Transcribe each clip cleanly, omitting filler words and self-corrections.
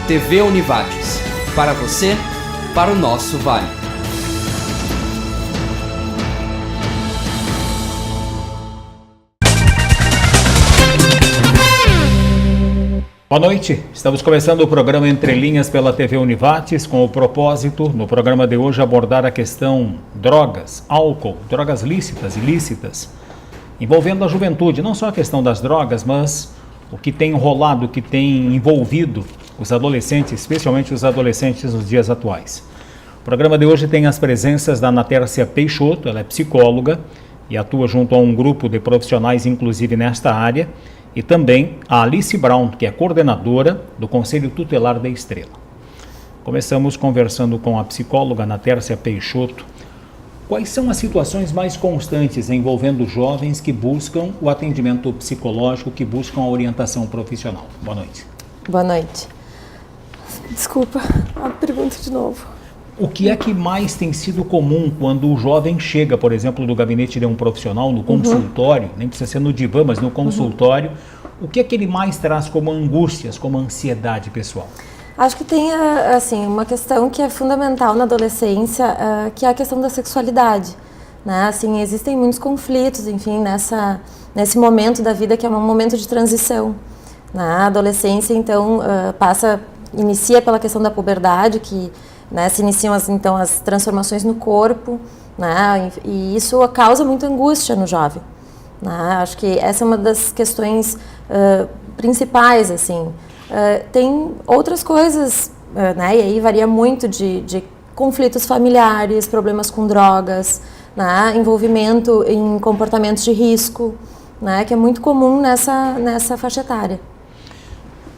TV Univates. Para você, para o nosso Vale. Boa noite, estamos começando o programa Entre Linhas pela TV Univates com o propósito, no programa de hoje, abordar a questão drogas, álcool, drogas lícitas e ilícitas, envolvendo a juventude, não só a questão das drogas, mas o que tem rolado, o que tem envolvido os adolescentes, especialmente os adolescentes nos dias atuais. O programa de hoje tem as presenças da Ana Tércia Peixoto, ela é psicóloga e atua junto a um grupo de profissionais, inclusive nesta área, e também a Alice Brown, que é coordenadora do Conselho Tutelar da Estrela. Começamos conversando com a psicóloga Ana Tércia Peixoto. Quais são as situações mais constantes envolvendo jovens que buscam o atendimento psicológico, que buscam a orientação profissional? Boa noite. Boa noite. Desculpa, a pergunta de novo. O que é que mais tem sido comum quando o jovem chega, por exemplo, do gabinete de um profissional, no consultório, nem precisa ser no divã, mas no consultório, o que é que ele mais traz como angústias, como ansiedade pessoal? Acho que tem, assim, uma questão que é fundamental na adolescência, que é a questão da sexualidade, né? Assim, existem muitos conflitos, enfim, nesse momento da vida que é um momento de transição, né? A adolescência, então, inicia pela questão da puberdade, que, né, se iniciam as transformações no corpo, né, e isso causa muita angústia no jovem, né? Acho que essa é uma das questões principais, assim. Tem outras coisas, né, e aí varia muito de conflitos familiares, problemas com drogas, né, envolvimento em comportamentos de risco, né, que é muito comum nessa faixa etária.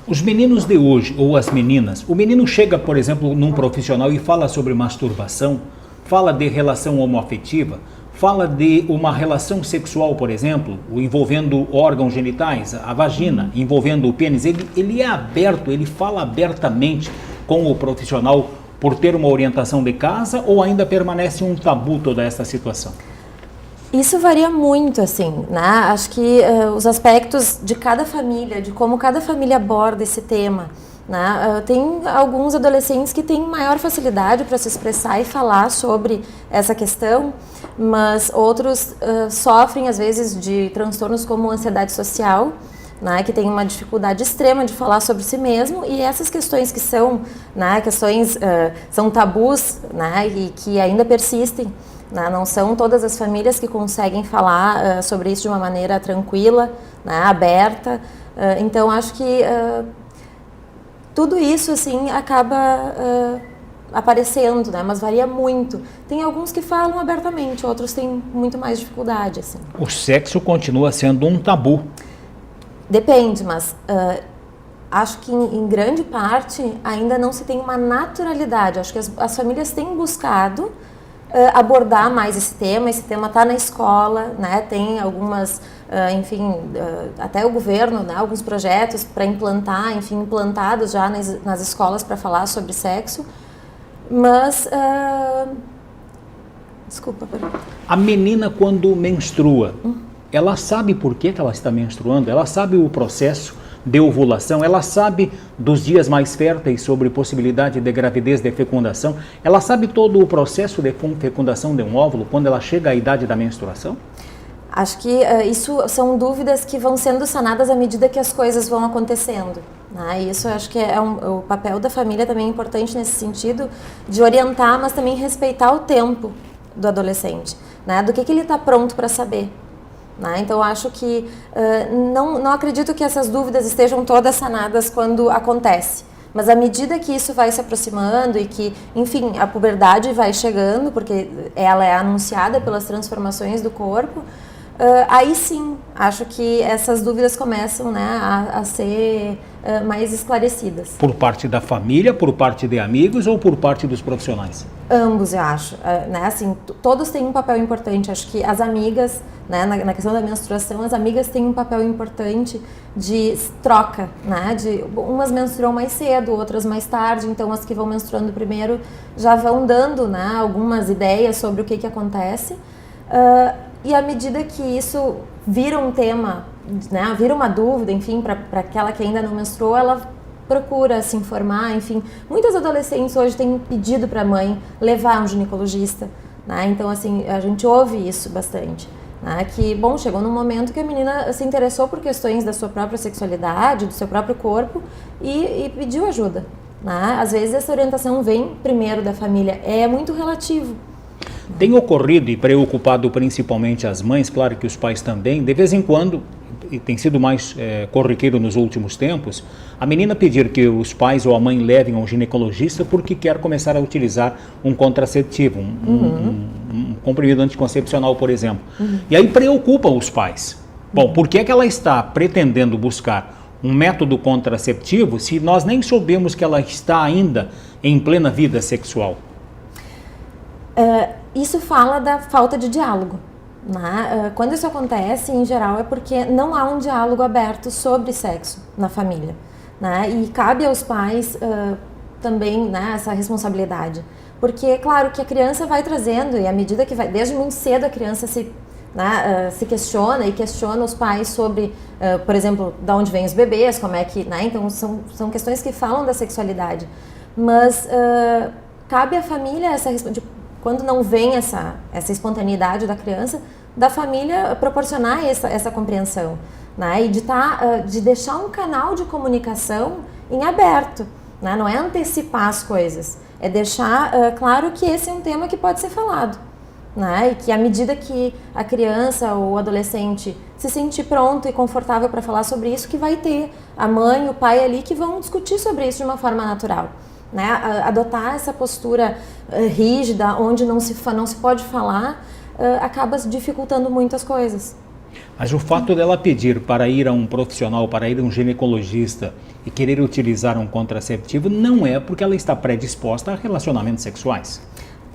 Os meninos de hoje, ou as meninas, o menino chega, por exemplo, num profissional e fala sobre masturbação, fala de relação homoafetiva, fala de uma relação sexual, por exemplo, envolvendo órgãos genitais, a vagina, envolvendo o pênis. Ele é aberto, ele fala abertamente com o profissional por ter uma orientação de casa, ou ainda permanece um tabu toda essa situação? Isso varia muito, assim, né? Acho que os aspectos de cada família, de como cada família aborda esse tema, né? Tem alguns adolescentes que têm maior facilidade para se expressar e falar sobre essa questão, mas outros sofrem, às vezes, de transtornos como ansiedade social, né? Que tem uma dificuldade extrema de falar sobre si mesmo, e essas questões que são, né, são tabus, né, e que ainda persistem. Não são todas as famílias que conseguem falar sobre isso de uma maneira tranquila, né, aberta. Então, acho que tudo isso assim, acaba aparecendo, né, mas varia muito. Tem alguns que falam abertamente, outros têm muito mais dificuldade. Assim. O sexo continua sendo um tabu. Depende, mas acho que em grande parte ainda não se tem uma naturalidade. Acho que as famílias têm buscado abordar mais esse tema está na escola, né? Tem algumas, até o governo, né? Alguns projetos para implantar, implantados já nas escolas para falar sobre sexo, mas, desculpa, pergunta. A menina quando menstrua, ela sabe por que ela está menstruando? Ela sabe o processo de ovulação? Ela sabe dos dias mais férteis sobre possibilidade de gravidez, de fecundação? Ela sabe todo o processo de fecundação de um óvulo quando ela chega à idade da menstruação? Acho que isso são dúvidas que vão sendo sanadas à medida que as coisas vão acontecendo, né? Isso eu acho que o papel da família também é importante nesse sentido, de orientar, mas também respeitar o tempo do adolescente, né? Do que ele está pronto para saber. Então, acho que não acredito que essas dúvidas estejam todas sanadas quando acontece. Mas à medida que isso vai se aproximando e que, enfim, a puberdade vai chegando, porque ela é anunciada pelas transformações do corpo, aí sim, acho que essas dúvidas começam, né, a ser mais esclarecidas. Por parte da família, por parte de amigos ou por parte dos profissionais? Ambos, eu acho. Né, assim, todos têm um papel importante. Acho que as amigas, né, na questão da menstruação, as amigas têm um papel importante de troca, né? Umas menstruam mais cedo, outras mais tarde, então as que vão menstruando primeiro já vão dando, né, algumas ideias sobre o que acontece. E à medida que isso vira um tema, né, vira uma dúvida, enfim, para aquela que ainda não menstruou, ela procura se informar, enfim. Muitas adolescentes hoje têm pedido para a mãe levar um ginecologista, né? Então, assim, a gente ouve isso bastante. Né? Que, bom, chegou num momento que a menina se interessou por questões da sua própria sexualidade, do seu próprio corpo e pediu ajuda. Né? Às vezes essa orientação vem primeiro da família, é muito relativo. Tem ocorrido e preocupado principalmente as mães, claro que os pais também, de vez em quando, e tem sido mais corriqueiro nos últimos tempos, a menina pedir que os pais ou a mãe levem ao ginecologista porque quer começar a utilizar um contraceptivo, um comprimido anticoncepcional, por exemplo. E aí preocupa os pais. Bom, por que é que ela está pretendendo buscar um método contraceptivo se nós nem soubemos que ela está ainda em plena vida sexual? Isso fala da falta de diálogo. Né? Quando isso acontece, em geral, é porque não há um diálogo aberto sobre sexo na família. Né? E cabe aos pais também, né, essa responsabilidade. Porque, claro, que a criança vai trazendo, e à medida que vai, desde muito cedo a criança se questiona e questiona os pais sobre, por exemplo, de onde vêm os bebês, como é que... Né? Então, são questões que falam da sexualidade. Mas cabe à família quando não vem essa espontaneidade da criança, da família proporcionar essa compreensão, né? E de deixar um canal de comunicação em aberto, né? Não é antecipar as coisas, é deixar claro que esse é um tema que pode ser falado, né? E que à medida que a criança ou o adolescente se sentir pronto e confortável para falar sobre isso, que vai ter a mãe e o pai ali que vão discutir sobre isso de uma forma natural. Né? Adotar essa postura rígida, onde não se pode falar, acaba dificultando muitas coisas. Mas o fato dela pedir para ir a um profissional, para ir a um ginecologista e querer utilizar um contraceptivo, não é porque ela está predisposta a relacionamentos sexuais.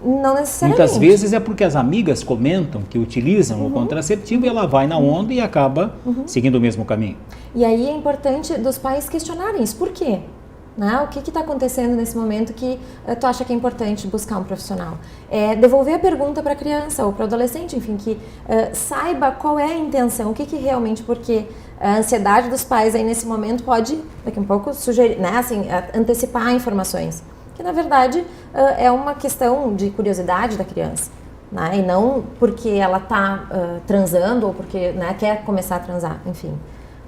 Não necessariamente. Muitas vezes é porque as amigas comentam que utilizam o contraceptivo e ela vai na onda e acaba seguindo o mesmo caminho. E aí é importante dos pais questionarem isso. Por quê? Né? O que está acontecendo nesse momento que tu acha que é importante buscar um profissional? Devolver a pergunta para a criança ou para o adolescente, enfim, que saiba qual é a intenção, o que realmente, porque a ansiedade dos pais aí nesse momento pode, daqui a um pouco, sugerir, né, assim, antecipar informações, que na verdade é uma questão de curiosidade da criança, né? E não porque ela está transando ou porque, né, quer começar a transar, enfim.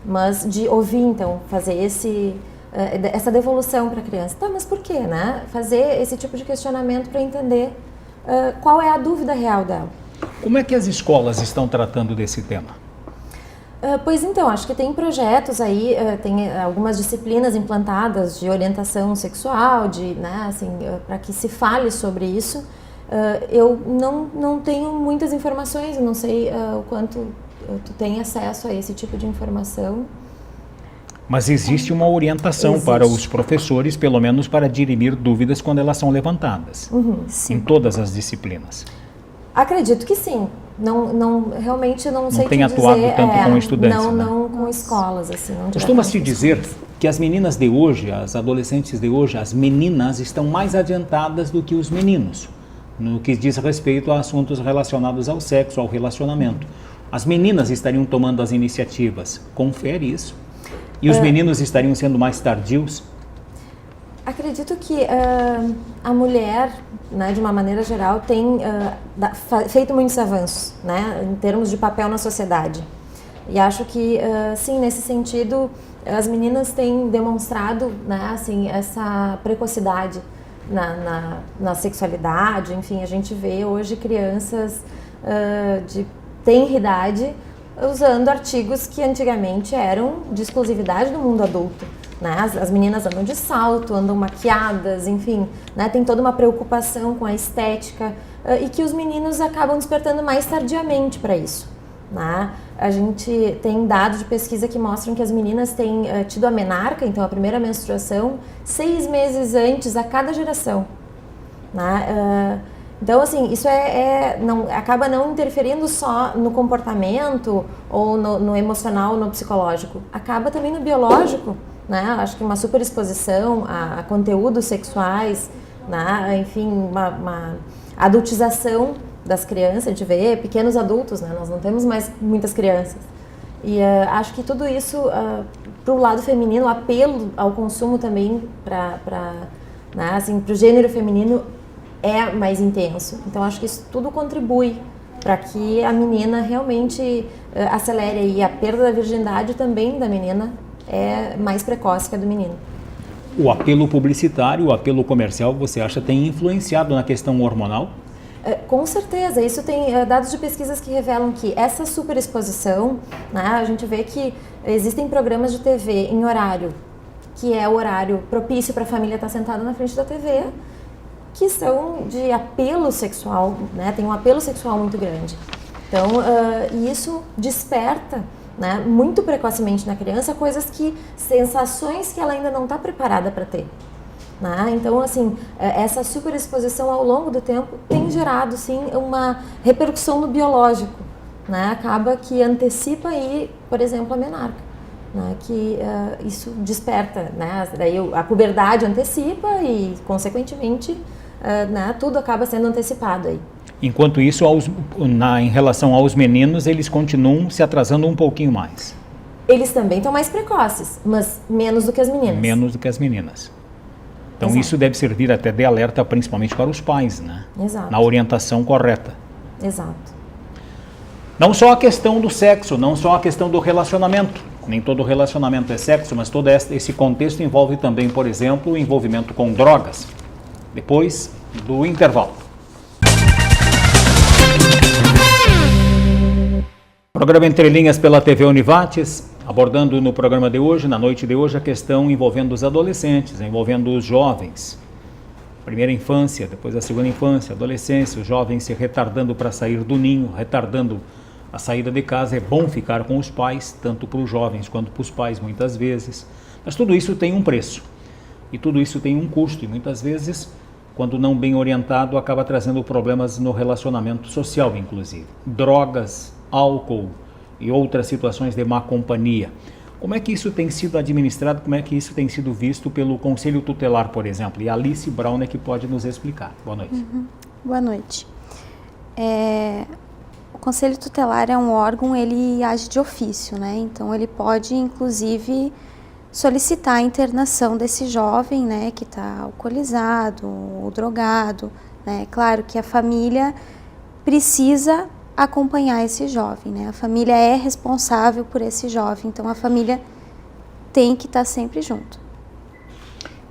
Mas de ouvir, então, fazer essa devolução para a criança. Tá, mas por quê, né? Fazer esse tipo de questionamento para entender qual é a dúvida real dela. Como é que as escolas estão tratando desse tema? Pois então, acho que tem projetos aí, tem algumas disciplinas implantadas de orientação sexual, né, assim, para que se fale sobre isso. Eu não tenho muitas informações, eu não sei o quanto tu tem acesso a esse tipo de informação. Mas existe uma orientação para os professores, pelo menos para dirimir dúvidas quando elas são levantadas, em todas as disciplinas. Acredito que sim. Realmente não sei tem atuado dizer, tanto com estudantes, não com escolas, assim. Costuma-se dizer que as meninas de hoje, as adolescentes de hoje, as meninas estão mais adiantadas do que os meninos, no que diz respeito a assuntos relacionados ao sexo, ao relacionamento. As meninas estariam tomando as iniciativas. Confere isso. E os meninos estariam sendo mais tardios? Acredito que a mulher, né, de uma maneira geral, tem feito muitos avanços, né, em termos de papel na sociedade. E acho que, sim, nesse sentido, as meninas têm demonstrado, né, assim, essa precocidade na sexualidade. Enfim, a gente vê hoje crianças de tenra idade usando artigos que antigamente eram de exclusividade do mundo adulto. Né? As meninas andam de salto, andam maquiadas, enfim, né? Tem toda uma preocupação com a estética e que os meninos acabam despertando mais tardiamente para isso. Né? A gente tem dados de pesquisa que mostram que as meninas têm tido a menarca, então a primeira menstruação, 6 meses antes a cada geração. Né? Então, assim, isso acaba não interferindo só no comportamento ou no emocional, no psicológico. Acaba também no biológico, né? Acho que uma superexposição a conteúdos sexuais, né? Enfim, uma adultização das crianças. A gente vê pequenos adultos, né? Nós não temos mais muitas crianças. E acho que tudo isso, para o lado feminino, o apelo ao consumo também né, assim, para o gênero feminino é mais intenso. Então acho que isso tudo contribui para que a menina realmente acelere aí. A perda da virgindade também da menina é mais precoce que a do menino. O apelo publicitário, o apelo comercial, você acha tem influenciado na questão hormonal? Com certeza, isso tem dados de pesquisas que revelam que essa superexposição, né, a gente vê que existem programas de TV em horário, que é o horário propício para a família estar sentada na frente da TV, que são de apelo sexual, né, tem um apelo sexual muito grande. Então, isso desperta, né, muito precocemente na criança sensações que ela ainda não está preparada para ter. Né? Então, assim, essa superexposição ao longo do tempo tem gerado, sim, uma repercussão no biológico, né? Acaba que antecipa aí, por exemplo, a menarca, né? Que isso desperta, né? Daí a puberdade antecipa e, consequentemente, né? Tudo acaba sendo antecipado aí. Enquanto isso, em relação aos meninos, eles continuam se atrasando um pouquinho mais. Eles também estão mais precoces, mas menos do que as meninas. Menos do que as meninas. Então, Exato. Isso deve servir até de alerta, principalmente para os pais, né? Exato. Na orientação correta. Exato. Não só a questão do sexo, não só a questão do relacionamento. Nem todo relacionamento é sexo, mas todo esse contexto envolve também, por exemplo, o envolvimento com drogas. Depois do intervalo. Programa Entre Linhas pela TV Univates, abordando no programa de hoje, na noite de hoje, a questão envolvendo os adolescentes, envolvendo os jovens. Primeira infância, depois a segunda infância, adolescência, os jovens se retardando para sair do ninho, retardando a saída de casa. É bom ficar com os pais, tanto para os jovens quanto para os pais, muitas vezes. Mas tudo isso tem um preço e tudo isso tem um custo e muitas vezes, quando não bem orientado, acaba trazendo problemas no relacionamento social, inclusive. Drogas, álcool e outras situações de má companhia. Como é que isso tem sido administrado, como é que isso tem sido visto pelo Conselho Tutelar, por exemplo? E a Alice Brown é que pode nos explicar. Boa noite. Boa noite. O Conselho Tutelar é um órgão, ele age de ofício, né? Então ele pode, inclusive, solicitar a internação desse jovem, né, que está alcoolizado ou drogado, né? Claro que a família precisa acompanhar esse jovem, né? A família é responsável por esse jovem, então a família tem que estar sempre junto.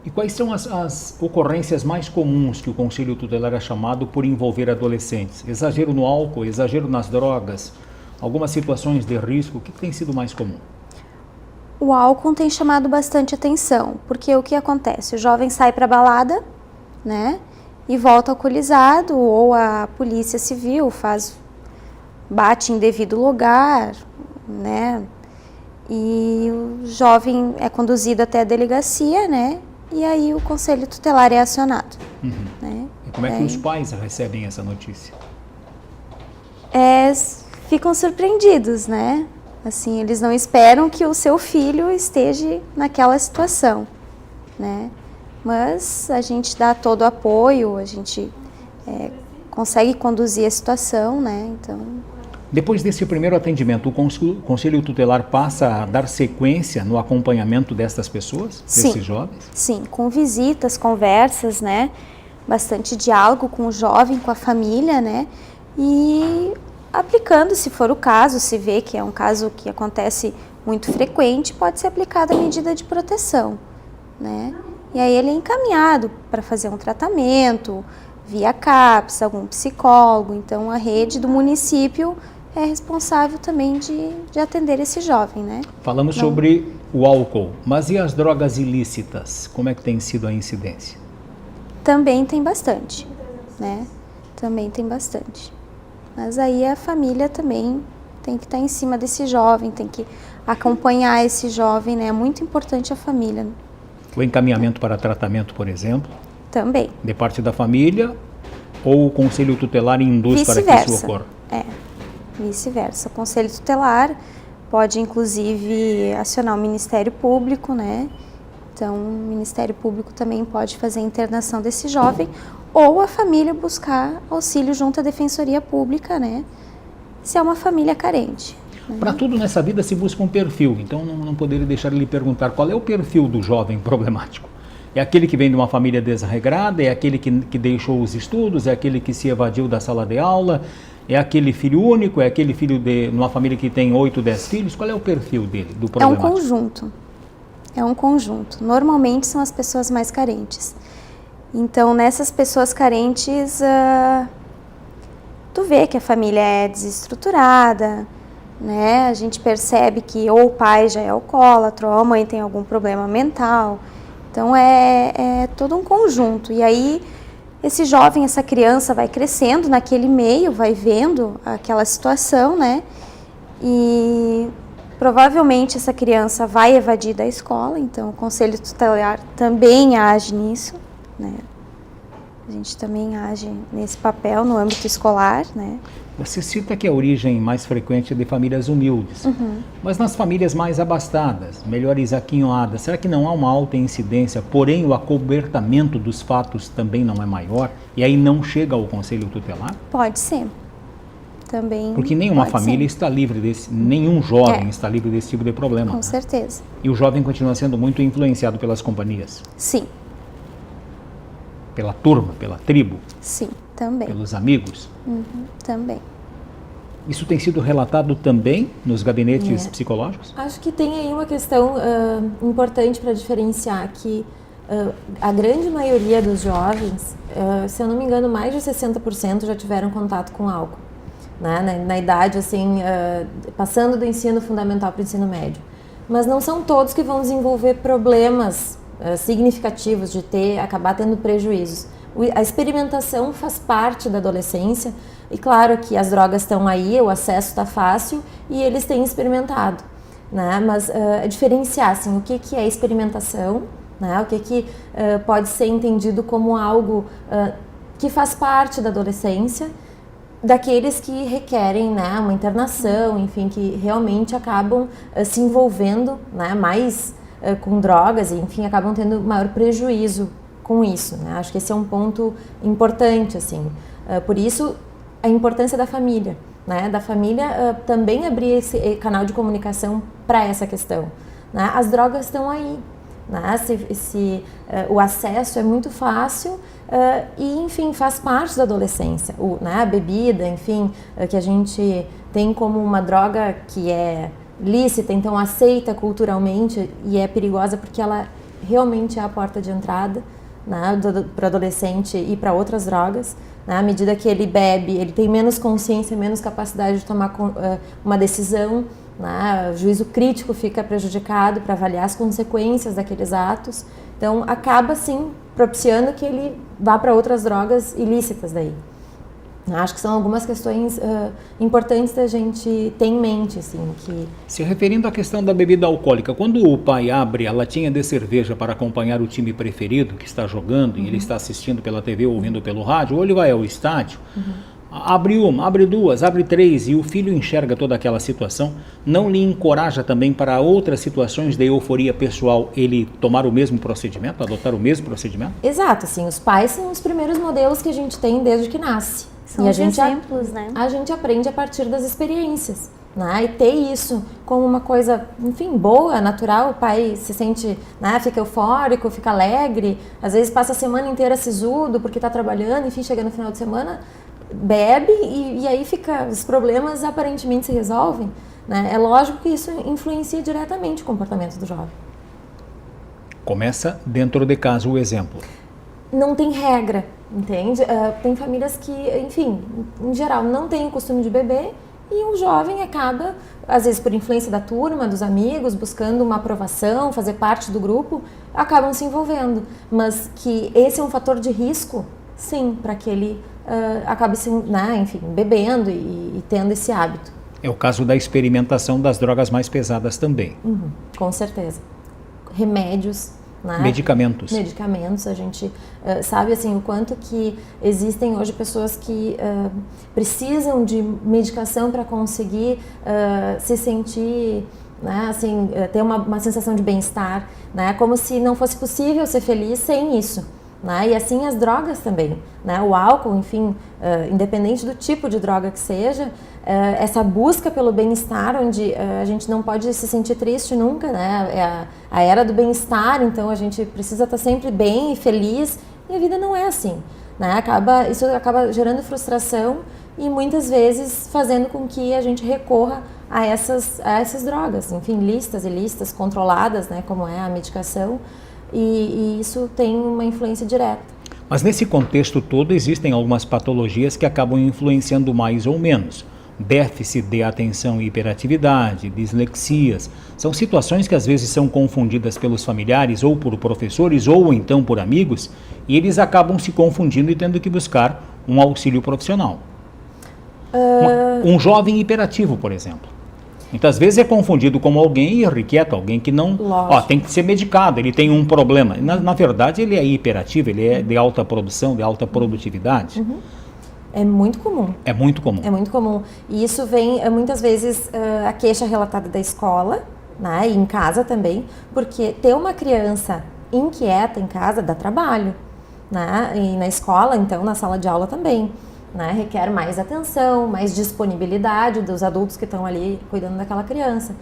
E quais são as ocorrências mais comuns que o Conselho Tutelar é chamado por envolver adolescentes? Exagero no álcool, exagero nas drogas, algumas situações de risco, o que tem sido mais comum? O álcool tem chamado bastante atenção, porque o que acontece? O jovem sai para a balada, né, e volta alcoolizado, ou a polícia civil bate em devido lugar, né, e o jovem é conduzido até a delegacia, né, e aí o Conselho Tutelar é acionado. Né? E como é que os pais recebem essa notícia? Ficam surpreendidos, né? Assim, eles não esperam que o seu filho esteja naquela situação, né? Mas a gente dá todo o apoio, a gente consegue conduzir a situação, né? Então... Depois desse primeiro atendimento, o Conselho Tutelar passa a dar sequência no acompanhamento destas pessoas, desses jovens? Sim, com visitas, conversas, né? Bastante diálogo com o jovem, com a família, né? E aplicando, se for o caso, se vê que é um caso que acontece muito frequente, pode ser aplicada a medida de proteção, né? E aí ele é encaminhado para fazer um tratamento via CAPS, algum psicólogo. Então a rede do município é responsável também de atender esse jovem, né? Falamos sobre o álcool, mas e as drogas ilícitas? Como é que tem sido a incidência? Também tem bastante, né? Também tem bastante. Mas aí a família também tem que estar em cima desse jovem, tem que acompanhar esse jovem, né? É muito importante a família. O encaminhamento para tratamento, por exemplo? Também. De parte da família ou o Conselho Tutelar induz para que isso ocorra? Vice-versa. O Conselho Tutelar pode, inclusive, acionar o Ministério Público, né? Então, o Ministério Público também pode fazer a internação desse jovem ou a família buscar auxílio junto à Defensoria Pública, né? Se é uma família carente. Para tudo nessa vida se busca um perfil, então não poderia deixar de lhe perguntar qual é o perfil do jovem problemático. É aquele que vem de uma família desarregrada, é aquele que deixou os estudos, é aquele que se evadiu da sala de aula, é aquele filho único, é aquele filho de uma família que tem 8, 10 filhos? Qual é o perfil dele, do problemático? É um conjunto. Normalmente são as pessoas mais carentes. Então, nessas pessoas carentes, tu vê que a família é desestruturada, né? A gente percebe que ou o pai já é alcoólatra, ou a mãe tem algum problema mental. Então, é todo um conjunto. E aí, esse jovem, essa criança vai crescendo naquele meio, vai vendo aquela situação, né? E provavelmente essa criança vai evadir da escola, então o Conselho Tutelar também age nisso, né? A gente também age nesse papel no âmbito escolar, né? Você cita que a origem mais frequente é de famílias humildes, mas nas famílias mais abastadas, melhores aquinhoadas, será que não há uma alta incidência, porém o acobertamento dos fatos também não é maior e aí não chega ao Conselho Tutelar? Pode ser. Também. Porque nenhuma família está livre desse, nenhum jovem está livre desse tipo de problema. Com certeza. E o jovem continua sendo muito influenciado pelas companhias. Sim. Pela turma, pela tribo. Sim, também. Pelos amigos. Também. Isso tem sido relatado também nos gabinetes psicológicos? Acho que tem aí uma questão importante para diferenciar que a grande maioria dos jovens, se eu não me engano, mais de 60% já tiveram contato com álcool, né? Na idade, assim, passando do ensino fundamental para o ensino médio. Mas não são todos que vão desenvolver problemas significativos de acabar tendo prejuízos. A experimentação faz parte da adolescência e claro que as drogas estão aí, o acesso está fácil e eles têm experimentado, né? Mas diferenciar assim, o que é experimentação, né? O que pode ser entendido como algo que faz parte da adolescência, daqueles que requerem, né, uma internação, enfim, que realmente acabam se envolvendo, né, mais com drogas e, enfim, acabam tendo maior prejuízo com isso, né? Acho que esse é um ponto importante, assim. Por isso, a importância da família, né? Da família também abrir esse canal de comunicação para essa questão, né? As drogas estão aí, né? O acesso é muito fácil e, enfim, faz parte da adolescência. Né? A bebida, enfim, que a gente tem como uma droga que é lícita, então aceita culturalmente e é perigosa porque ela realmente é a porta de entrada, né, para o adolescente e para outras drogas. Né? À medida que ele bebe, ele tem menos consciência, menos capacidade de tomar uma decisão, né? O juízo crítico fica prejudicado para avaliar as consequências daqueles atos. Então, acaba, sim, propiciando que ele vá para outras drogas ilícitas daí. Acho que são algumas questões importantes da gente ter em mente, assim, que... Se referindo à questão da bebida alcoólica, quando o pai abre a latinha de cerveja para acompanhar o time preferido que está jogando, e ele está assistindo pela TV ou ouvindo pelo rádio, ou ele vai ao estádio, abre uma, abre duas, abre três, e o filho enxerga toda aquela situação, não lhe encoraja também para outras situações de euforia pessoal ele tomar o mesmo procedimento, adotar o mesmo procedimento? Exato, assim, os pais são os primeiros modelos que a gente tem desde que nasce. São os exemplos, né? A gente aprende a partir das experiências, né? E ter isso como uma coisa, enfim, boa, natural, o pai se sente, né, fica eufórico, fica alegre, às vezes passa a semana inteira sisudo porque está trabalhando, enfim, chega no final de semana, bebe e aí os problemas aparentemente se resolvem, né? É lógico que isso influencia diretamente o comportamento do jovem. Começa dentro de casa o exemplo. Não tem regra, entende? Tem famílias que, enfim, em geral, não têm o costume de beber e um jovem acaba, às vezes por influência da turma, dos amigos, buscando uma aprovação, fazer parte do grupo, acabam se envolvendo. Mas que esse é um fator de risco, sim, para que ele acabe, né, enfim, bebendo e tendo esse hábito. É o caso da experimentação das drogas mais pesadas também. Com certeza. Remédios, né? Medicamentos, a gente sabe assim o quanto que existem hoje pessoas que precisam de medicação para conseguir se sentir, né, assim, ter uma sensação de bem-estar, né, como se não fosse possível ser feliz sem isso, né? E assim as drogas também, né? O álcool, enfim, independente do tipo de droga que seja, essa busca pelo bem-estar, onde a gente não pode se sentir triste nunca, né? É a era do bem-estar, então a gente precisa estar sempre bem e feliz, e a vida não é assim, né? Isso acaba gerando frustração e muitas vezes fazendo com que a gente recorra a essas drogas, enfim, listas controladas, né? Como é a medicação, e isso tem uma influência direta. Mas nesse contexto todo existem algumas patologias que acabam influenciando mais ou menos. Déficit de atenção e hiperatividade, dislexias, são situações que às vezes são confundidas pelos familiares ou por professores ou então por amigos, e eles acabam se confundindo e tendo que buscar um auxílio profissional. Um jovem hiperativo, por exemplo. Muitas vezes é confundido como alguém irrequieto, alguém que não... tem que ser medicado, ele tem um problema. Na verdade, ele é hiperativo, ele é de alta produção, de alta produtividade. Uhum. É muito comum. É muito comum. É muito comum. E isso vem, muitas vezes, a queixa relatada da escola, né, e em casa também, porque ter uma criança inquieta em casa dá trabalho, né, e na escola, então, na sala de aula também. Né, requer mais atenção, mais disponibilidade dos adultos que estão ali cuidando daquela criança.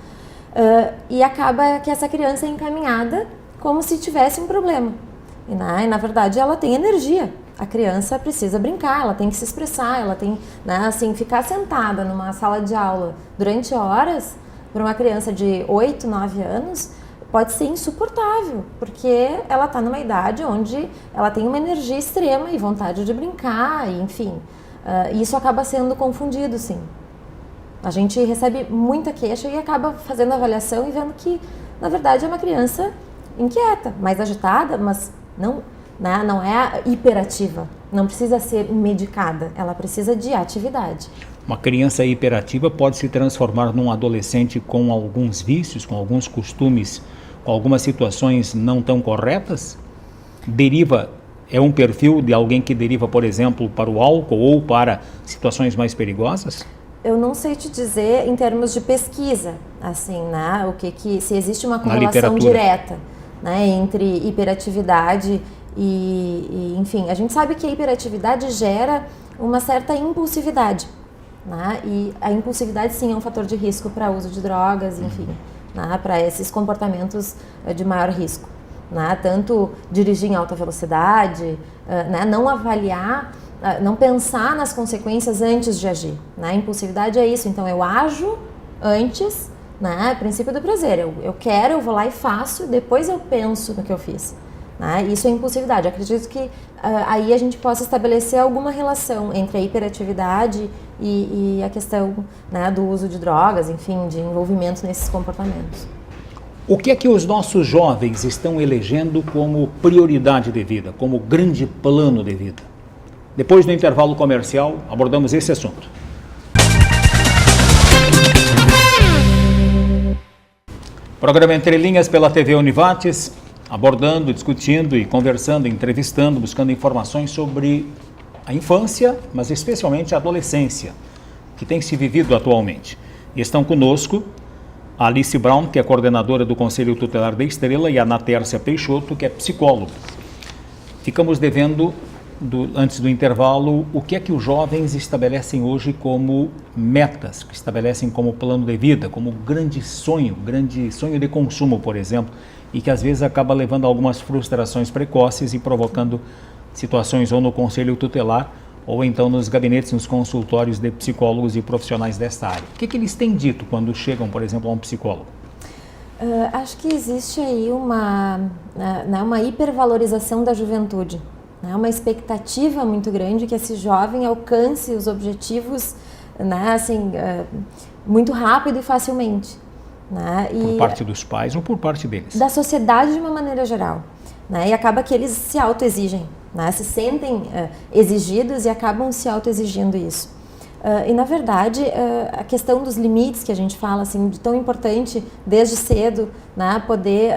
E acaba que essa criança é encaminhada como se tivesse um problema. E na verdade ela tem energia. A criança precisa brincar, ela tem que se expressar, ela tem, né, assim, ficar sentada numa sala de aula durante horas, para uma criança de 8, 9 anos, pode ser insuportável, porque ela está numa idade onde ela tem uma energia extrema e vontade de brincar, e, enfim. Isso acaba sendo confundido, sim. A gente recebe muita queixa e acaba fazendo a avaliação e vendo que, na verdade, é uma criança inquieta, mais agitada, mas não é hiperativa. Não precisa ser medicada, ela precisa de atividade. Uma criança hiperativa pode se transformar num adolescente com alguns vícios, com alguns costumes, com algumas situações não tão corretas? É um perfil de alguém que deriva, por exemplo, para o álcool ou para situações mais perigosas? Eu não sei te dizer em termos de pesquisa, assim, né, se existe uma correlação direta, né, entre hiperatividade e, enfim, a gente sabe que a hiperatividade gera uma certa impulsividade, né, e a impulsividade sim é um fator de risco para o uso de drogas, enfim, né, para esses comportamentos de maior risco. Né, tanto dirigir em alta velocidade, né, não avaliar, não pensar nas consequências antes de agir. Né? A impulsividade é isso, então eu ajo antes, né, princípio do prazer, eu quero, eu vou lá e faço, depois eu penso no que eu fiz. Né? Isso é impulsividade. Acredito que aí a gente possa estabelecer alguma relação entre a hiperatividade e a questão, né, do uso de drogas, enfim, de envolvimento nesses comportamentos. O que é que os nossos jovens estão elegendo como prioridade de vida, como grande plano de vida? Depois do intervalo comercial, abordamos esse assunto. Programa Entre Linhas pela TV Univates, abordando, discutindo e conversando, entrevistando, buscando informações sobre a infância, mas especialmente a adolescência, que tem se vivido atualmente. E estão conosco a Alice Brown, que é coordenadora do Conselho Tutelar da Estrela, e a Ana Tércia Peixoto, que é psicóloga. Ficamos devendo, antes do intervalo, o que é que os jovens estabelecem hoje como metas, que estabelecem como plano de vida, como grande sonho de consumo, por exemplo, e que às vezes acaba levando a algumas frustrações precoces e provocando situações ou no Conselho Tutelar ou então nos gabinetes, nos consultórios de psicólogos e profissionais desta área. O que eles têm dito quando chegam, por exemplo, a um psicólogo? Acho que existe aí uma hipervalorização da juventude, né? Uma expectativa muito grande que esse jovem alcance os objetivos, né, assim, muito rápido e facilmente. Né? Por parte dos pais ou por parte deles? Da sociedade de uma maneira geral. Né? E acaba que eles se autoexigem. Né, se sentem exigidos e acabam se autoexigindo isso. E, na verdade, a questão dos limites que a gente fala, assim, de tão importante desde cedo, né, poder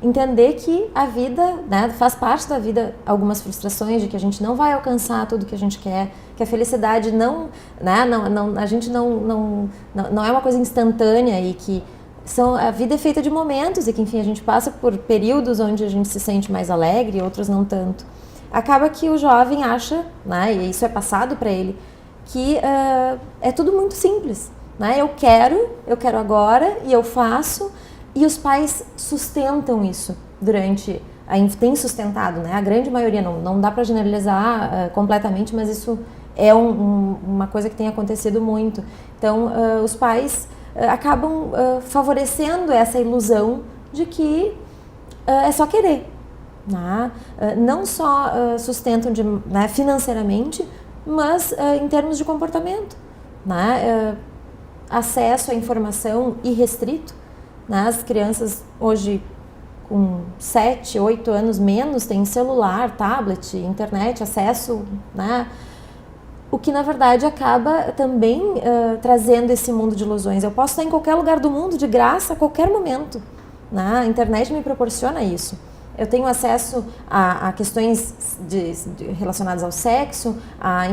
entender que a vida, né, faz parte da vida algumas frustrações, de que a gente não vai alcançar tudo que a gente quer, que a felicidade a gente não é uma coisa instantânea e que a vida é feita de momentos e que, enfim, a gente passa por períodos onde a gente se sente mais alegre e outros não tanto. Acaba que o jovem acha, né, e isso é passado para ele, que é tudo muito simples, né? Eu quero agora e eu faço, e os pais sustentam isso tem sustentado, né? A grande maioria, não dá para generalizar completamente, mas isso é uma coisa que tem acontecido muito. Então, os pais acabam favorecendo essa ilusão de que é só querer, né? Não só sustentam né, financeiramente, mas em termos de comportamento, né? Acesso à informação irrestrito, né? As crianças hoje com 7, 8 anos menos têm celular, tablet, internet, acesso, né? O que na verdade acaba também trazendo esse mundo de ilusões. Eu posso estar em qualquer lugar do mundo de graça a qualquer momento, né? A internet me proporciona isso. Eu tenho acesso a questões relacionadas ao sexo, a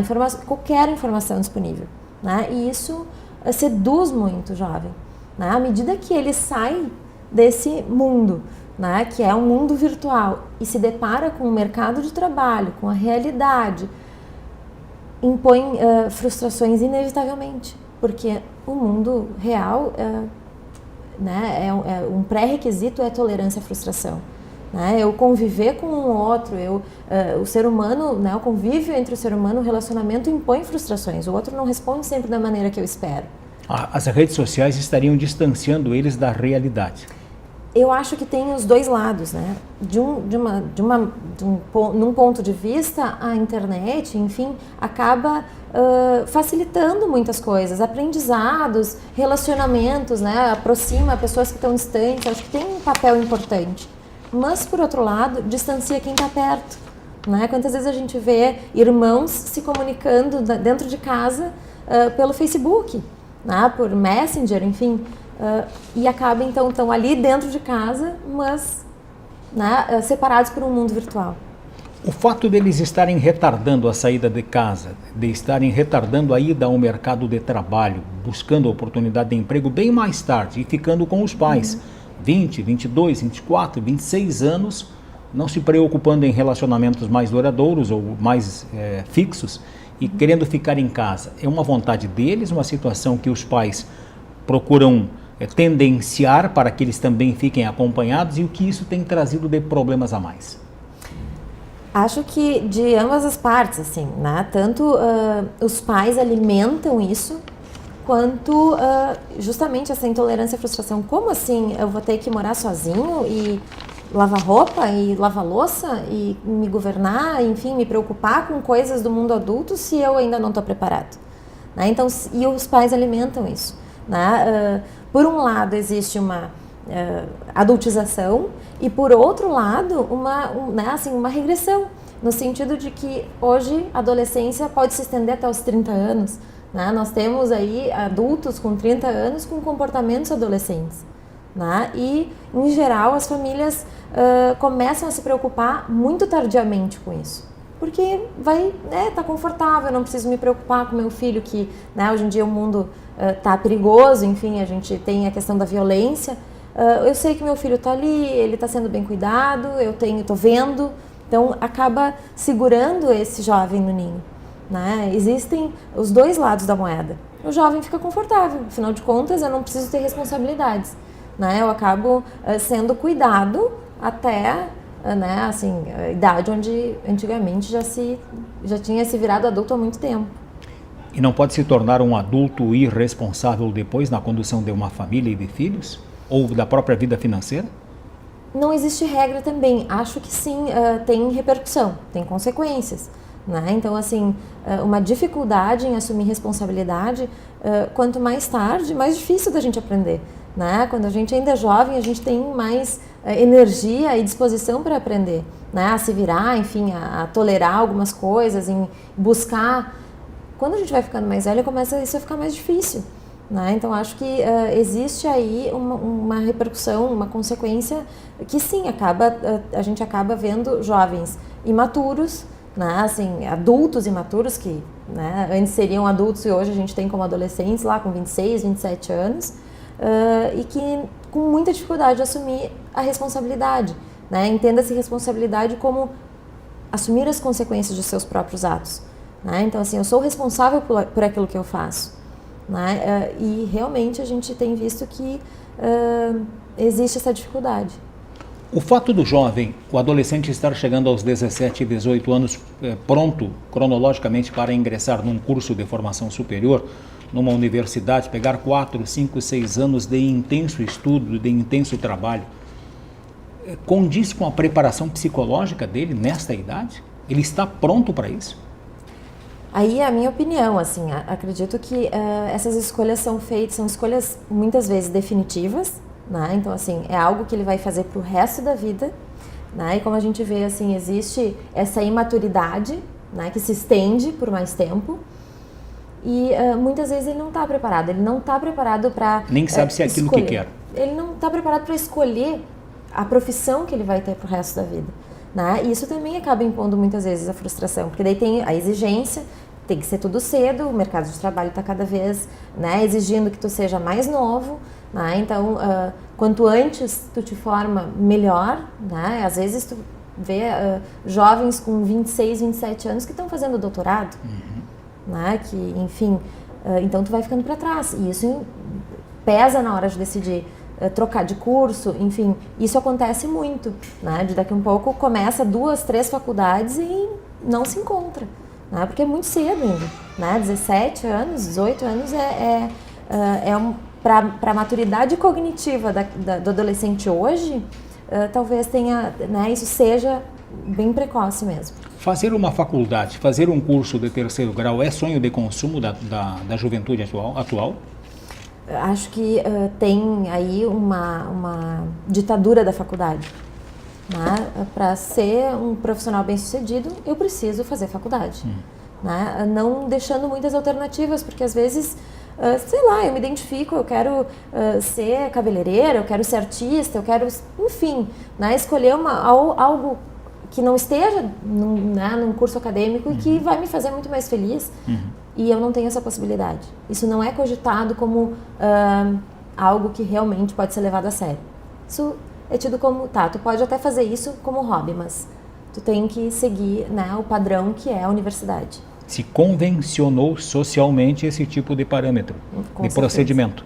qualquer informação disponível, né? E isso seduz muito o jovem, né? À medida que ele sai desse mundo, né, que é um mundo virtual, e se depara com o mercado de trabalho, com a realidade, impõe frustrações inevitavelmente, porque o mundo real, né, um pré-requisito é a tolerância à frustração. Né? Eu conviver com um outro, o ser humano, né, o convívio entre o ser humano, o relacionamento impõe frustrações, o outro não responde sempre da maneira que eu espero. As redes sociais estariam distanciando eles da realidade. Eu acho que tem os dois lados, né? Num ponto de vista, a internet, enfim, acaba facilitando muitas coisas, aprendizados, relacionamentos, né? Aproxima pessoas que estão distantes, acho que tem um papel importante. Mas, por outro lado, distancia quem está perto, né? Quantas vezes a gente vê irmãos se comunicando dentro de casa pelo Facebook, né? Por Messenger, enfim, e acaba então estão ali dentro de casa, mas, né, separados por um mundo virtual. O fato deles estarem retardando a saída de casa, de estarem retardando a ida ao mercado de trabalho, buscando a oportunidade de emprego bem mais tarde e ficando com os pais, 20, 22, 24, 26 anos, não se preocupando em relacionamentos mais duradouros ou mais fixos e querendo ficar em casa. É uma vontade deles, uma situação que os pais procuram tendenciar para que eles também fiquem acompanhados, e o que isso tem trazido de problemas a mais? Acho que de ambas as partes, assim, né? Tanto os pais alimentam isso, quanto justamente essa intolerância e frustração. Como assim eu vou ter que morar sozinho e lavar roupa e lavar louça e me governar, enfim, me preocupar com coisas do mundo adulto se eu ainda não estou preparado? Né? Então, e os pais alimentam isso. Né? Por um lado existe uma adultização e por outro lado uma regressão, no sentido de que hoje a adolescência pode se estender até os 30 anos. Né? Nós temos aí adultos com 30 anos com comportamentos adolescentes. Né? E, em geral, as famílias começam a se preocupar muito tardiamente com isso. Porque tá confortável, eu não preciso me preocupar com meu filho, que, né, hoje em dia o mundo tá perigoso, enfim, a gente tem a questão da violência. Eu sei que meu filho está ali, ele está sendo bem cuidado, estou vendo, então acaba segurando esse jovem no ninho. Né? Existem os dois lados da moeda. O jovem fica confortável, afinal de contas eu não preciso ter responsabilidades. Né? Eu acabo sendo cuidado até né, assim, a idade onde antigamente já tinha se virado adulto há muito tempo. E não pode se tornar um adulto irresponsável depois na condução de uma família e de filhos? Ou da própria vida financeira? Não existe regra também. Acho que sim, tem repercussão, tem consequências. Né? Então, assim, uma dificuldade em assumir responsabilidade, quanto mais tarde, mais difícil da gente aprender. Né? Quando a gente ainda é jovem, a gente tem mais energia e disposição para aprender, né? A se virar, enfim, a tolerar algumas coisas, em buscar. Quando a gente vai ficando mais velho, começa isso a ficar mais difícil. Né? Então, acho que existe aí uma repercussão, uma consequência que sim, a gente acaba vendo jovens imaturos, né? Assim, adultos imaturos que, né, antes seriam adultos e hoje a gente tem como adolescentes lá com 26, 27 anos, e que com muita dificuldade de assumir a responsabilidade, né? Entenda-se responsabilidade como assumir as consequências de seus próprios atos, né? Então, assim, eu sou responsável por aquilo que eu faço, né? E realmente a gente tem visto que existe essa dificuldade. O fato do jovem, o adolescente estar chegando aos 17 e 18 anos pronto cronologicamente para ingressar num curso de formação superior, numa universidade, pegar 4, 5, 6 anos de intenso estudo, de intenso trabalho, condiz com a preparação psicológica dele nesta idade? Ele está pronto para isso? Aí é a minha opinião, assim, acredito que essas escolhas são escolhas muitas vezes definitivas, né? Então, assim, é algo que ele vai fazer para o resto da vida, né? E como a gente vê, assim, existe essa imaturidade, né, que se estende por mais tempo e muitas vezes ele não está preparado, para nem sabe se é aquilo que quer. Ele não está preparado para escolher a profissão que ele vai ter para o resto da vida, né? E isso também acaba impondo muitas vezes a frustração, porque daí tem a exigência, tem que ser tudo cedo, o mercado de trabalho está cada vez, né, exigindo que tu seja mais novo, né? Então, quanto antes tu te forma, melhor, né? Às vezes tu vê jovens com 26, 27 anos que estão fazendo doutorado, né? Que, enfim, então tu vai ficando para trás, e isso pesa na hora de decidir trocar de curso, enfim, isso acontece muito, né? De daqui a um pouco começa 2, 3 faculdades e não se encontra, né? Porque é muito cedo ainda, né? 17 anos, 18 anos para a maturidade cognitiva do adolescente hoje, talvez tenha, né, isso seja bem precoce mesmo. Fazer uma faculdade, fazer um curso de 3º grau é sonho de consumo da juventude atual? Acho que tem aí uma ditadura da faculdade, né? Para ser um profissional bem-sucedido, eu preciso fazer faculdade, né? Não deixando muitas alternativas, porque às vezes, sei lá, eu me identifico, eu quero ser cabeleireira, eu quero ser artista, eu quero, enfim, né? Escolher algo que não esteja num curso acadêmico e que vai me fazer muito mais feliz. E eu não tenho essa possibilidade. Isso não é cogitado como algo que realmente pode ser levado a sério. Isso é tido como, tu pode até fazer isso como hobby, mas tu tem que seguir, né, o padrão que é a universidade. Se convencionou socialmente esse tipo de parâmetro, de procedimento.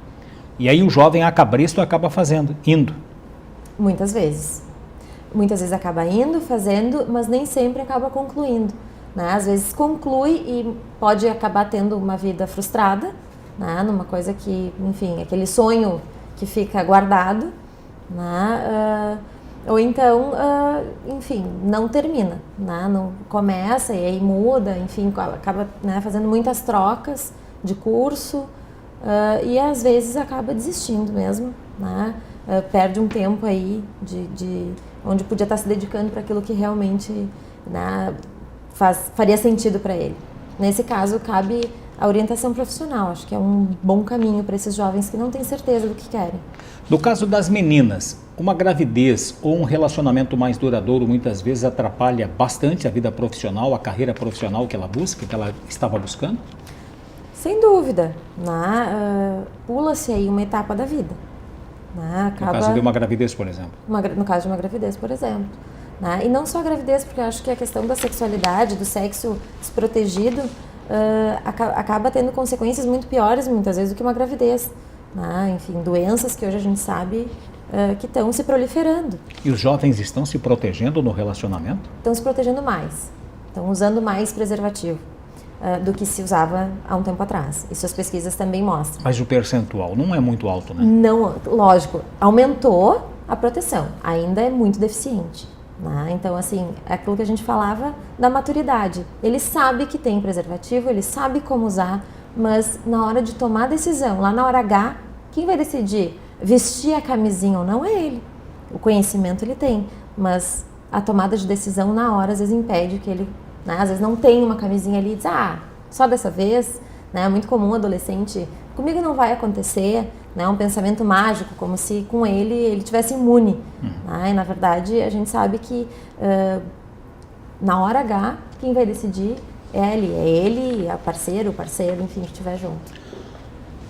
E aí o jovem cabresto acaba indo. Muitas vezes. Muitas vezes acaba indo, fazendo, mas nem sempre acaba concluindo, né? Às vezes conclui e pode acabar tendo uma vida frustrada, né? Numa coisa que, enfim, aquele sonho que fica guardado, né? Ou então, enfim, não termina, né? Não começa e aí muda, enfim, acaba, né, fazendo muitas trocas de curso e às vezes acaba desistindo mesmo, né? Perde um tempo aí de onde podia estar se dedicando para aquilo que realmente, né, faria sentido para ele. Nesse caso, cabe a orientação profissional. Acho que é um bom caminho para esses jovens que não têm certeza do que querem. No caso das meninas, uma gravidez ou um relacionamento mais duradouro muitas vezes atrapalha bastante a vida profissional, a carreira profissional que ela busca, que ela estava buscando? Sem dúvida, né? Pula-se aí uma etapa da vida. Né? No caso de uma gravidez, por exemplo. No caso de uma gravidez, por exemplo. Né? E não só a gravidez, porque eu acho que a questão da sexualidade, do sexo desprotegido, acaba tendo consequências muito piores, muitas vezes, do que uma gravidez. Né? Enfim, doenças que hoje a gente sabe que estão se proliferando. E os jovens estão se protegendo no relacionamento? Estão se protegendo mais. Estão usando mais preservativo do que se usava há um tempo atrás. Isso as pesquisas também mostram. Mas o percentual não é muito alto, né? Não, lógico. Aumentou a proteção. Ainda é muito deficiente. Né? Então, assim, é aquilo que a gente falava da maturidade. Ele sabe que tem preservativo, ele sabe como usar, mas na hora de tomar a decisão, lá na hora H, quem vai decidir vestir a camisinha ou não é ele. O conhecimento ele tem, mas a tomada de decisão na hora às vezes impede que ele, né, às vezes não tem uma camisinha ali e diz, só dessa vez, né, é muito comum adolescente, comigo não vai acontecer, né, um pensamento mágico, como se com ele tivesse imune. Né, e na verdade a gente sabe que na hora H, quem vai decidir é ele, a parceiro, enfim, que estiver junto.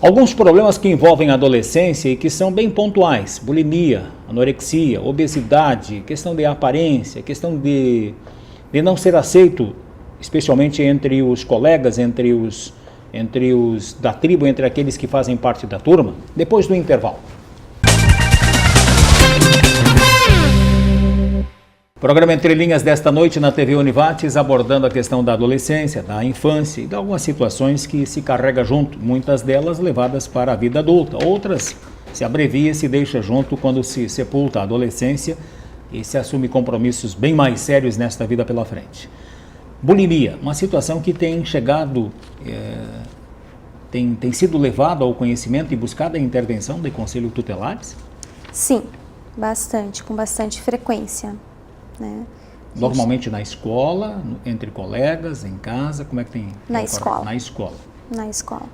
Alguns problemas que envolvem a adolescência e que são bem pontuais: bulimia, anorexia, obesidade, questão de aparência, questão de não ser aceito, especialmente entre os colegas, entre os da tribo, entre aqueles que fazem parte da turma, depois do intervalo. Programa Entre Linhas desta noite na TV Univates, abordando a questão da adolescência, da infância e de algumas situações que se carrega junto, muitas delas levadas para a vida adulta, outras se abrevia e se deixa junto quando se sepulta a adolescência e se assume compromissos bem mais sérios nesta vida pela frente. Bulimia, uma situação que tem chegado, tem sido levada ao conhecimento e buscada a intervenção de conselhos tutelares? Sim, bastante, com bastante frequência. Né? Normalmente na escola, entre colegas, em casa, como é que tem? Na escola. Na escola. Na escola.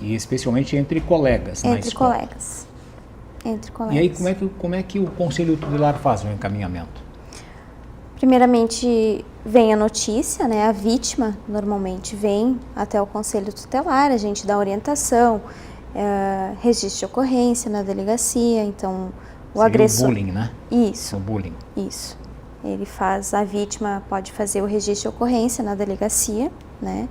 E especialmente entre colegas na escola. Entre colegas. E aí como é que o Conselho Tutelar faz o encaminhamento? Primeiramente vem a notícia, né? A vítima normalmente vem até o Conselho Tutelar, a gente dá orientação, registro de ocorrência na delegacia, então o agressor... O bullying, né? Isso. O bullying. Isso. Ele faz, a vítima pode fazer o registro de ocorrência na delegacia, né?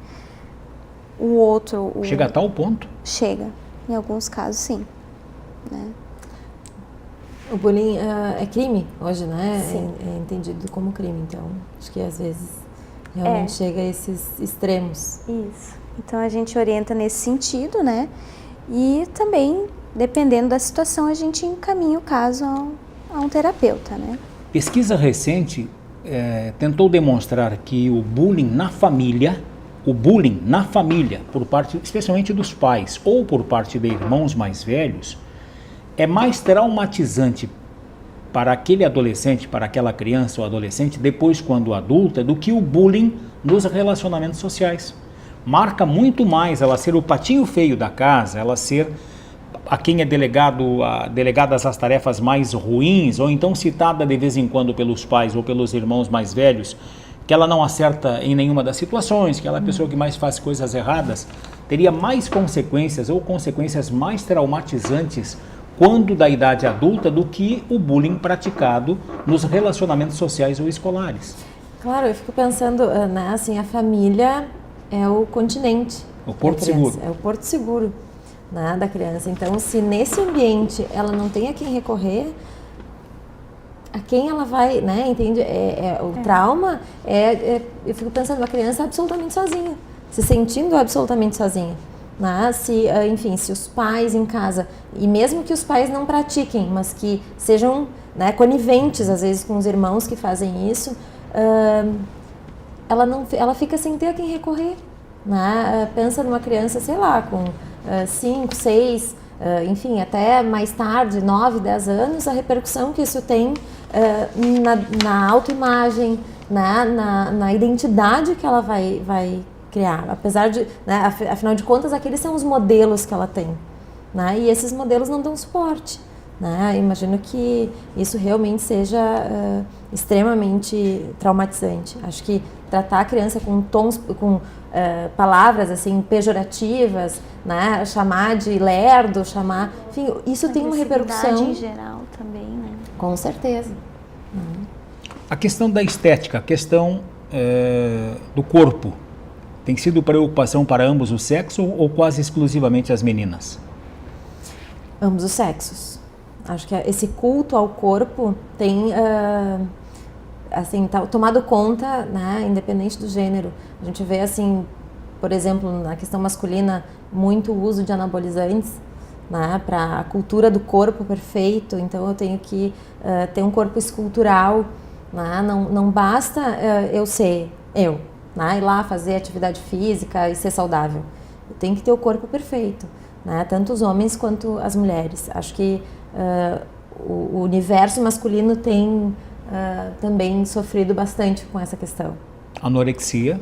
O outro... Chega a tal ponto? Chega. Em alguns casos, sim. Né? O bullying é crime hoje, né? Sim. É entendido como crime, então acho que às vezes realmente chega a esses extremos. Isso. Então a gente orienta nesse sentido, né? E também, dependendo da situação, a gente encaminha o caso a um terapeuta, né? Pesquisa recente tentou demonstrar que o bullying na família, por parte, especialmente dos pais ou por parte de irmãos mais velhos, é mais traumatizante para aquele adolescente, para aquela criança ou adolescente, depois quando adulta, do que o bullying nos relacionamentos sociais. Marca muito mais ela ser o patinho feio da casa, ela ser a quem é delegadas as tarefas mais ruins, ou então citada de vez em quando pelos pais ou pelos irmãos mais velhos, que ela não acerta em nenhuma das situações, que ela é a pessoa que mais faz coisas erradas, teria mais consequências ou consequências mais traumatizantes quando da idade adulta do que o bullying praticado nos relacionamentos sociais ou escolares. Claro, eu fico pensando, né, assim, a família é o continente. O porto seguro. É o porto seguro, né, da criança. Então, se nesse ambiente ela não tem a quem recorrer, a quem ela vai, né, entende? O trauma eu fico pensando, a criança absolutamente sozinha, se sentindo absolutamente sozinha. Né? Se os pais em casa, e mesmo que os pais não pratiquem, mas que sejam, né, coniventes às vezes com os irmãos que fazem isso, ela fica sem ter a quem recorrer. Né? Pensa numa criança, sei lá, com 5, 6, enfim, até mais tarde, 9, 10 anos, a repercussão que isso tem na autoimagem, né? na identidade que ela vai criar, apesar de, né, afinal de contas, aqueles são os modelos que ela tem, né, e esses modelos não dão suporte, né, imagino que isso realmente seja extremamente traumatizante. Acho que tratar a criança com palavras assim pejorativas, né, chamar de lerdo, enfim, isso tem uma repercussão em geral também, né? Com certeza. A questão da estética, a questão do corpo, tem sido preocupação para ambos os sexos ou quase exclusivamente as meninas? Ambos os sexos. Acho que esse culto ao corpo tem tomado conta, né, independente do gênero. A gente vê, assim, por exemplo, na questão masculina, muito uso de anabolizantes, né, para a cultura do corpo perfeito. Então eu tenho que ter um corpo escultural, né, não basta eu ser eu. Né, ir lá fazer atividade física e ser saudável. Tem que ter o corpo perfeito, né, tanto os homens quanto as mulheres. Acho que o universo masculino tem também sofrido bastante com essa questão. Anorexia?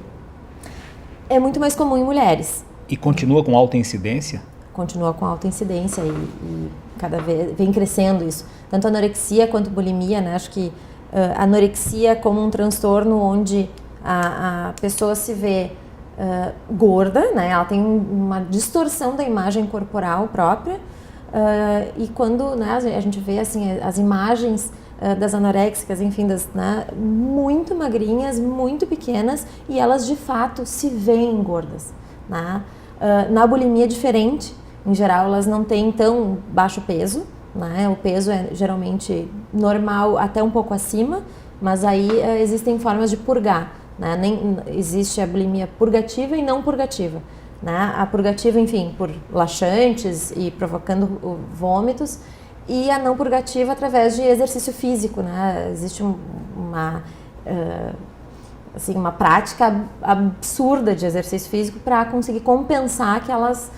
É muito mais comum em mulheres. E continua com alta incidência? Continua com alta incidência e cada vez vem crescendo isso. Tanto anorexia quanto bulimia, né? Acho que anorexia como um transtorno onde a pessoa se vê gorda, né? Ela tem uma distorção da imagem corporal própria, e quando, né, a gente vê assim as imagens das anoréxicas, enfim, né, muito magrinhas, muito pequenas, e elas de fato se veem gordas, né? Na bulimia é diferente, em geral elas não têm tão baixo peso, né? O peso é geralmente normal até um pouco acima, mas aí existem formas de purgar, né? Existe a bulimia purgativa e não purgativa, né? A purgativa, enfim, por laxantes e provocando vômitos, e a não purgativa através de exercício físico, né? Existe uma prática absurda de exercício físico para conseguir compensar aquelas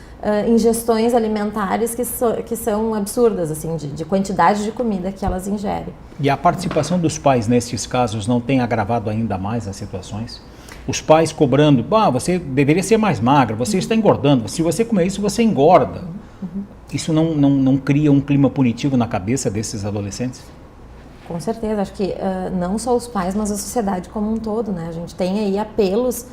ingestões alimentares que são absurdas, assim, de quantidade de comida que elas ingerem. E a participação dos pais nesses casos não tem agravado ainda mais as situações? Os pais cobrando, você deveria ser mais magra, você está engordando, se você comer isso, você engorda. Isso não cria um clima punitivo na cabeça desses adolescentes? Com certeza, acho que não só os pais, mas a sociedade como um todo, né? A gente tem aí apelos,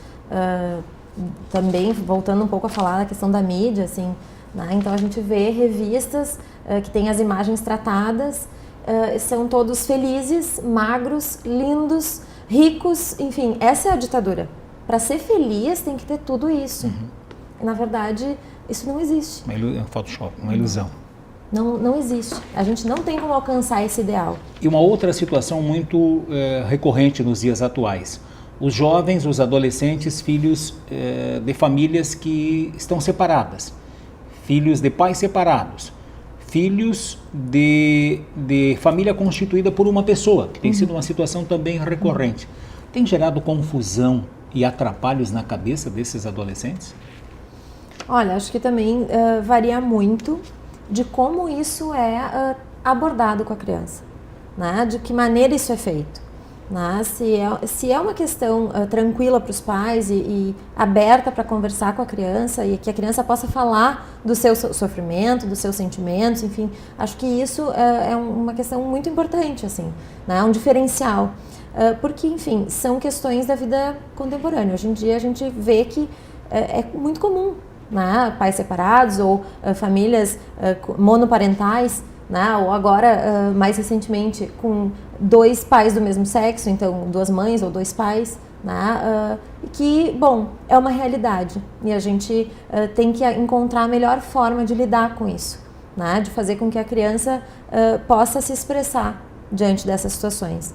também voltando um pouco a falar da questão da mídia, assim, né? Então a gente vê revistas que têm as imagens tratadas, são todos felizes, magros, lindos, ricos, enfim, essa é a ditadura. Para ser feliz tem que ter tudo isso. E, na verdade, isso não existe. É um Photoshop, uma ilusão. Não existe. A gente não tem como alcançar esse ideal. E uma outra situação muito recorrente nos dias atuais. Os jovens, os adolescentes, filhos de famílias que estão separadas. Filhos de pais separados. Filhos de família constituída por uma pessoa, que tem sido uma situação também recorrente. Tem gerado confusão e atrapalhos na cabeça desses adolescentes? Olha, acho que também varia muito de como isso é abordado com a criança, né? De que maneira isso é feito, né? Se é uma questão tranquila para os pais e aberta para conversar com a criança e que a criança possa falar do seu sofrimento, dos seus sentimentos, enfim, acho que isso é uma questão muito importante, assim, né? Um diferencial, porque, enfim, são questões da vida contemporânea. Hoje em dia a gente vê que é muito comum, né? Pais separados ou famílias monoparentais, né? Ou agora, mais recentemente, com 2 pais do mesmo sexo, então 2 mães ou 2 pais, né? Que, bom, é uma realidade e a gente tem que encontrar a melhor forma de lidar com isso, né? De fazer com que a criança possa se expressar diante dessas situações.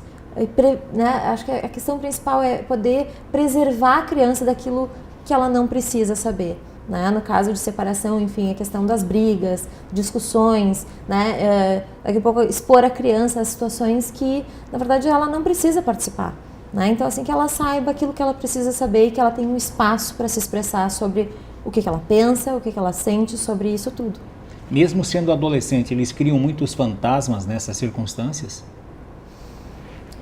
Né? Acho que a questão principal é poder preservar a criança daquilo que ela não precisa saber. Né? No caso de separação, enfim, a questão das brigas, discussões, né? Daqui a pouco expor a criança a situações que, na verdade, ela não precisa participar. Né? Então, assim, que ela saiba aquilo que ela precisa saber e que ela tem um espaço para se expressar sobre o que ela pensa, o que ela sente sobre isso tudo. Mesmo sendo adolescente, eles criam muitos fantasmas nessas circunstâncias?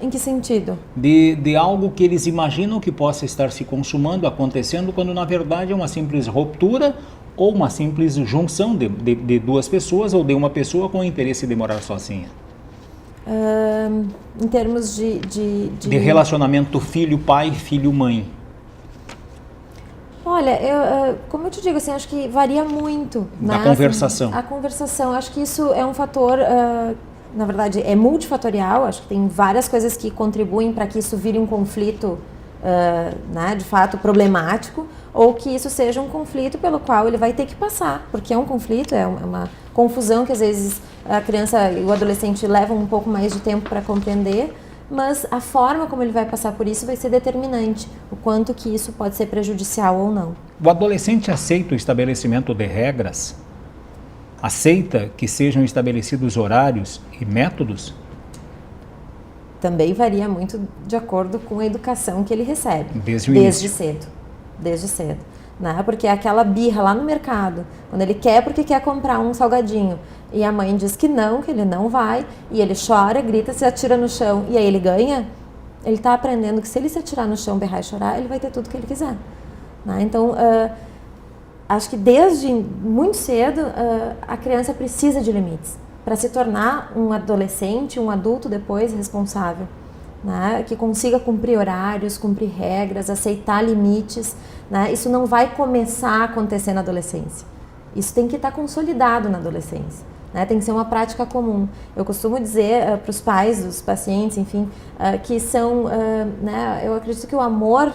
Em que sentido? De algo que eles imaginam que possa estar se consumando, acontecendo, quando na verdade é uma simples ruptura ou uma simples junção de 2 pessoas ou de uma pessoa com o interesse de morar sozinha. Em termos de relacionamento filho-pai, filho-mãe. Olha, como eu te digo, assim, acho que varia muito. Da né? conversação. Assim, a conversação, acho que isso é um fator... na verdade, é multifatorial, acho que tem várias coisas que contribuem para que isso vire um conflito, né, de fato, problemático, ou que isso seja um conflito pelo qual ele vai ter que passar, porque é um conflito, é uma confusão que às vezes a criança e o adolescente levam um pouco mais de tempo para compreender, mas a forma como ele vai passar por isso vai ser determinante, o quanto que isso pode ser prejudicial ou não. O adolescente aceita o estabelecimento de regras? Aceita que sejam estabelecidos horários e métodos? Também varia muito de acordo com a educação que ele recebe. Desde cedo. Desde cedo. Né? Porque é aquela birra lá no mercado, quando ele quer porque quer comprar um salgadinho e a mãe diz que ele não vai, e ele chora, grita, se atira no chão e aí ele ganha, ele está aprendendo que se ele se atirar no chão, berrar e chorar, ele vai ter tudo que ele quiser. Né? Então, acho que desde muito cedo a criança precisa de limites para se tornar um adolescente, um adulto depois responsável. né, que consiga cumprir horários, cumprir regras, aceitar limites, né, isso não vai começar a acontecer na adolescência. Isso tem que estar consolidado na adolescência, né, tem que ser uma prática comum. Eu costumo dizer para os pais dos pacientes, enfim, que são, né, eu acredito que o amor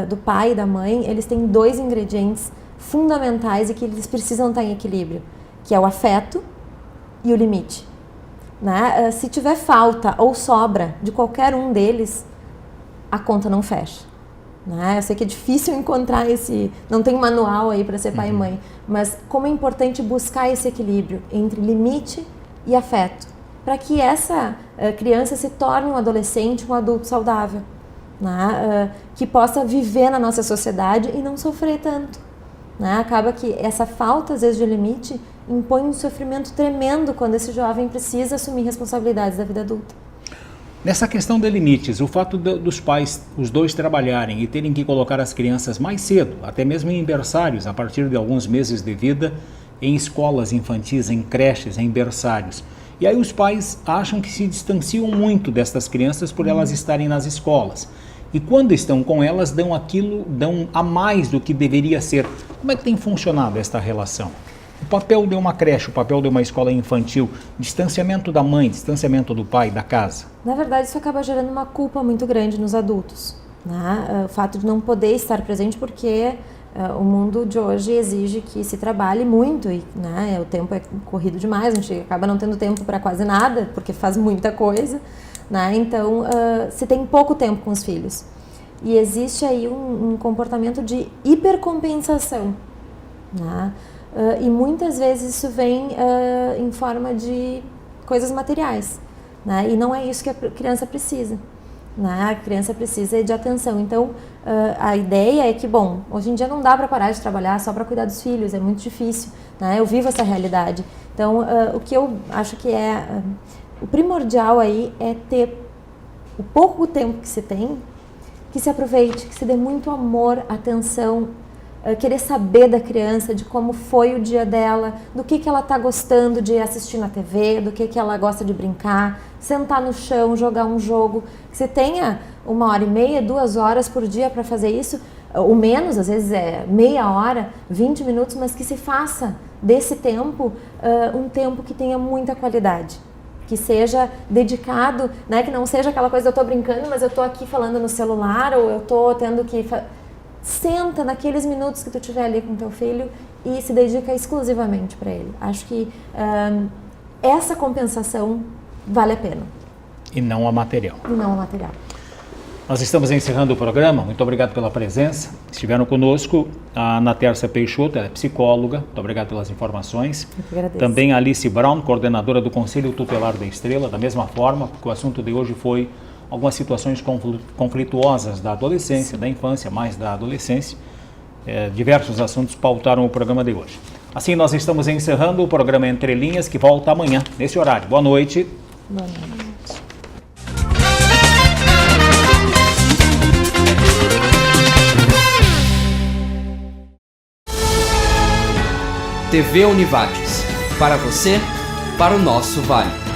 do pai e da mãe, eles têm 2 ingredientes fundamentais e que eles precisam estar em equilíbrio, que é o afeto e o limite. Né? Se tiver falta ou sobra de qualquer um deles, a conta não fecha. Né? Eu sei que é difícil encontrar não tem manual aí para ser pai e mãe, mas como é importante buscar esse equilíbrio entre limite e afeto, para que essa criança se torne um adolescente, um adulto saudável, né? Que possa viver na nossa sociedade e não sofrer tanto. Né? Acaba que essa falta, às vezes, de limite impõe um sofrimento tremendo quando esse jovem precisa assumir responsabilidades da vida adulta. Nessa questão de limites, o fato dos pais, os 2 trabalharem e terem que colocar as crianças mais cedo, até mesmo em berçários, a partir de alguns meses de vida, em escolas infantis, em creches, em berçários. E aí os pais acham que se distanciam muito destas crianças por elas estarem nas escolas. E quando estão com elas, dão a mais do que deveria ser. Como é que tem funcionado esta relação? O papel de uma creche, o papel de uma escola infantil, distanciamento da mãe, distanciamento do pai, da casa. Na verdade, isso acaba gerando uma culpa muito grande nos adultos. Né? O fato de não poder estar presente porque o mundo de hoje exige que se trabalhe muito e, né, o tempo é corrido demais, a gente acaba não tendo tempo para quase nada, porque faz muita coisa. Né? Então, se tem pouco tempo com os filhos. E existe aí um comportamento de hipercompensação. Né? E muitas vezes isso vem em forma de coisas materiais. Né? E não é isso que a criança precisa. Né? A criança precisa de atenção. Então, a ideia é que, bom, hoje em dia não dá para parar de trabalhar só para cuidar dos filhos, é muito difícil. Né? Eu vivo essa realidade. Então, o que eu acho que o primordial aí é ter o pouco tempo que se tem, que se aproveite, que se dê muito amor, atenção, querer saber da criança, de como foi o dia dela, do que ela está gostando de assistir na TV, do que ela gosta de brincar, sentar no chão, jogar um jogo, que você tenha 1h30, 2 horas por dia para fazer isso, ou menos, às vezes é meia hora, 20 minutos, mas que se faça desse tempo um tempo que tenha muita qualidade. Que seja dedicado, né? Que não seja aquela coisa, eu estou brincando, mas eu estou aqui falando no celular, ou eu estou tendo que... Senta naqueles minutos que tu tiver ali com teu filho e se dedica exclusivamente para ele. Acho que essa compensação vale a pena. E não a material. E não a material. Nós estamos encerrando o programa, muito obrigado pela presença. Estiveram conosco a Ana Tércia Peixoto, ela é psicóloga, muito obrigado pelas informações. Eu que agradeço. Também a Alice Brown, coordenadora do Conselho Tutelar da Estrela, da mesma forma, porque o assunto de hoje foi algumas situações conflituosas da adolescência, da infância, mais da adolescência. Diversos assuntos pautaram o programa de hoje. Assim, nós estamos encerrando o programa Entre Linhas, que volta amanhã, nesse horário. Boa noite. Boa noite. TV Univates. Para você, para o nosso Vale.